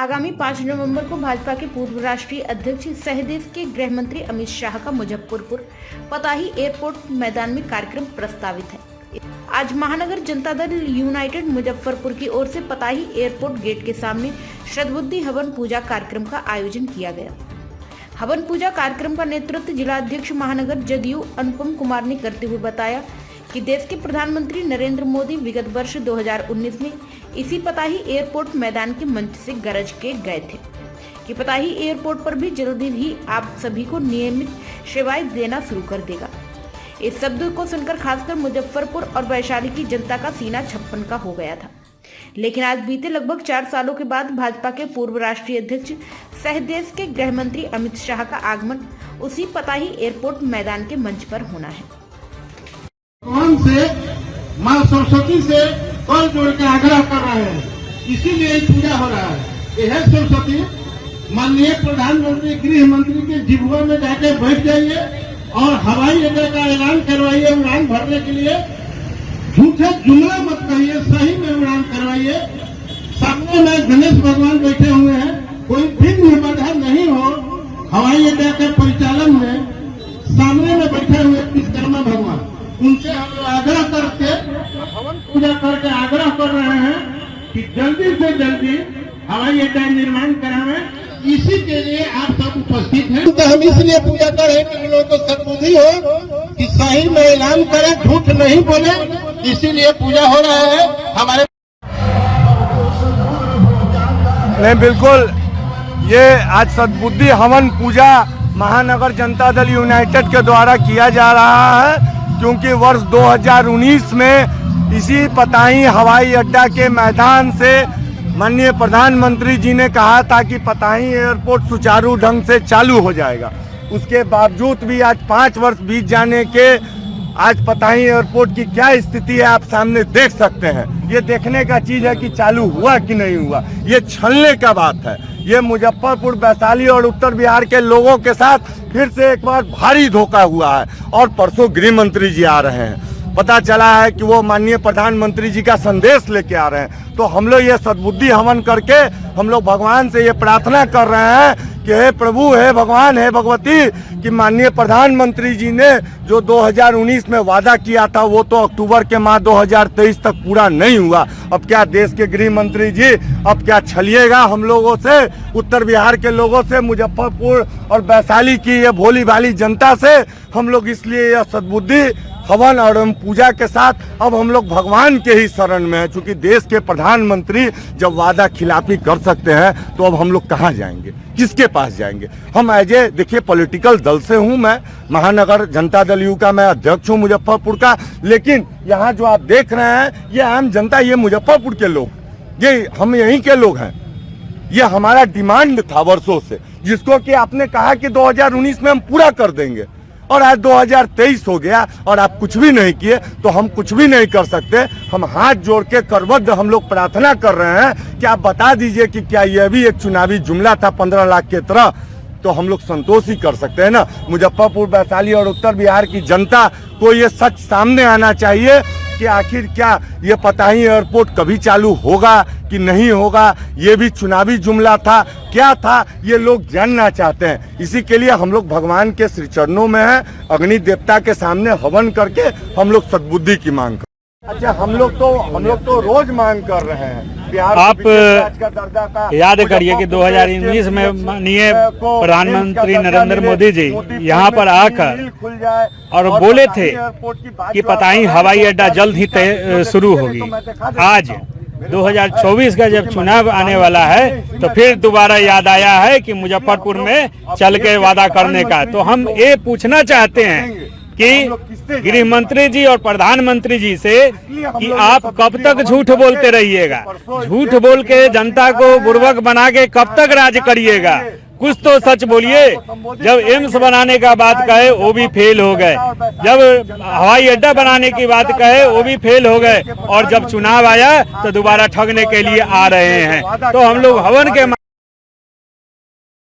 आगामी 5 नवंबर को भाजपा के पूर्व राष्ट्रीय अध्यक्ष सह देश के गृह मंत्री अमित शाह का मुजफ्फरपुर पताही एयरपोर्ट मैदान में कार्यक्रम प्रस्तावित है। आज महानगर जनता दल यूनाइटेड मुजफ्फरपुर की ओर से पताही एयरपोर्ट गेट के सामने सद्बुद्धि हवन पूजा कार्यक्रम का आयोजन किया गया। हवन पूजा कार्यक्रम का नेतृत्व जिला अध्यक्ष महानगर जदयू अनुपम कुमार ने करते हुए बताया कि देश के प्रधानमंत्री नरेंद्र मोदी विगत वर्ष 2019 में इसी पताही एयरपोर्ट मैदान के मंच से गरज के गए थे कि पताही एयरपोर्ट पर भी जल्दी ही आप सभी को नियमित सेवाएं देना शुरू कर देगा। इस शब्द को सुनकर खासकर मुजफ्फरपुर और वैशाली की जनता का सीना छप्पन का हो गया था। लेकिन आज बीते लगभग 4 सालों के बाद भाजपा के पूर्व राष्ट्रीय अध्यक्ष सह देश के गृह मंत्री अमित शाह का आगमन उसी पताही एयरपोर्ट मैदान के मंच पर होना है। भगवान से माँ सरस्वती से कर जोड़ के आग्रह कर रहे हैं, इसीलिए पूजा हो रहा है। यह सरस्वती माननीय प्रधानमंत्री गृह मंत्री के जिब्वा में जाके बैठ जाइए और हवाई अड्डे का ऐलान करवाइए। उड़ान भरने के लिए झूठे जुमला मत कहिए, सही में उड़ान करवाइए। सामने में गणेश भगवान बैठे हुए हैं, कोई विघ्न बाधा नहीं हो हवाई अड्डे के परिचालन में। सामने में बैठे हुए विश्वकर्मा भगवान, उनसे हम लोग आग्रह करके हवन पूजा करके आग्रह कर रहे हैं कि जल्दी से जल्दी हवाई अड्डा निर्माण करावें। इसी के लिए आप सब उपस्थित हैं। तो हम इसलिए पूजा कर रहे हैं कि लोगों को सद्बुद्धि हो कि सही में ऐलान करें, झूठ नहीं बोले, इसीलिए पूजा हो रहा है। हमारे नहीं, बिल्कुल ये आज सद्बुद्धि हवन पूजा महानगर जनता दल यूनाइटेड के द्वारा किया जा रहा है, क्योंकि वर्ष 2019 में इसी पताही हवाई अड्डा के मैदान से माननीय प्रधानमंत्री जी ने कहा था कि पताही एयरपोर्ट सुचारू ढंग से चालू हो जाएगा। उसके बावजूद भी आज 5 वर्ष बीत जाने के आज पताही एयरपोर्ट की क्या स्थिति है आप सामने देख सकते हैं। ये देखने का चीज है कि चालू हुआ कि नहीं हुआ, ये छलने का बात है। ये मुजफ्फरपुर, वैशाली और उत्तर बिहार के लोगों के साथ फिर से एक बार भारी धोखा हुआ है। और परसों गृह मंत्री जी आ रहे हैं, पता चला है कि वो माननीय प्रधानमंत्री जी का संदेश लेके आ रहे हैं। तो हम लोग ये सद्बुद्धि हवन करके हम लोग भगवान से ये प्रार्थना कर रहे हैं कि हे प्रभु, हे भगवान, हे भगवती, कि माननीय प्रधानमंत्री जी ने जो 2019 में वादा किया था वो तो अक्टूबर के माह 2023 तक पूरा नहीं हुआ। अब क्या देश के गृह मंत्री जी अब क्या छलिएगा हम लोगों से, उत्तर बिहार के लोगों से, मुजफ्फरपुर और वैशाली की ये भोली भाली जनता से। हम लोग इसलिए यह सद्बुद्धि हवन और पूजा के साथ अब हम लोग भगवान के ही शरण में है। चूंकि देश के प्रधानमंत्री जब वादा खिलाफी कर सकते हैं तो अब हम लोग कहाँ जाएंगे, किसके पास जाएंगे। हम देखिए पॉलिटिकल दल से हूँ, मैं महानगर जनता दल यू का मैं अध्यक्ष हूँ मुजफ्फरपुर का। लेकिन यहाँ जो आप देख रहे हैं ये आम जनता, ये मुजफ्फरपुर के लोग, ये हम यहीं के लोग हैं। ये हमारा डिमांड था वर्षों से, जिसको कि आपने कहा कि 2019 में हम पूरा कर देंगे, और आज 2023 हो गया और आप कुछ भी नहीं किए। तो हम कुछ भी नहीं कर सकते। हम हाथ जोड़ के करबद्ध हम लोग प्रार्थना कर रहे हैं कि आप बता दीजिए कि क्या यह भी एक चुनावी जुमला था 15 लाख के तरह। तो हम लोग संतोष ही कर सकते हैं ना। मुजफ्फरपुर, वैशाली और उत्तर बिहार की जनता को ये सच सामने आना चाहिए कि आखिर क्या ये पताही एयरपोर्ट कभी चालू होगा कि नहीं होगा। ये भी चुनावी जुमला था, क्या था, ये लोग जानना चाहते हैं। इसी के लिए हम लोग भगवान के श्री चरणों में हैं, अग्नि देवता के सामने हवन करके हम लोग सद्बुद्धि की मांग कर। अच्छा, हम लोग तो रोज मांग कर रहे हैं। आप याद करिए कि 2019 में माननीय प्रधानमंत्री नरेंद्र मोदी जी यहाँ पर आकर और बोले थे कि पताही हवाई अड्डा जल्द ही शुरू होगी। आज 2024 का जब चुनाव आने वाला है तो फिर दोबारा याद आया है कि मुजफ्फरपुर में चल के वादा करने का। तो हम ये पूछना चाहते हैं कि गृह मंत्री जी और प्रधानमंत्री जी से कि आप कब तक झूठ बोलते रहिएगा, झूठ बोल के जनता को बुर्बक बना के कब तक राज करिएगा। कुछ तो सच बोलिए। जब एम्स बनाने का बात कहे वो भी फेल हो गए, जब हवाई अड्डा बनाने की बात कहे वो भी फेल हो गए, और जब चुनाव आया तो दोबारा ठगने के लिए आ रहे हैं। तो हम लोग हवन के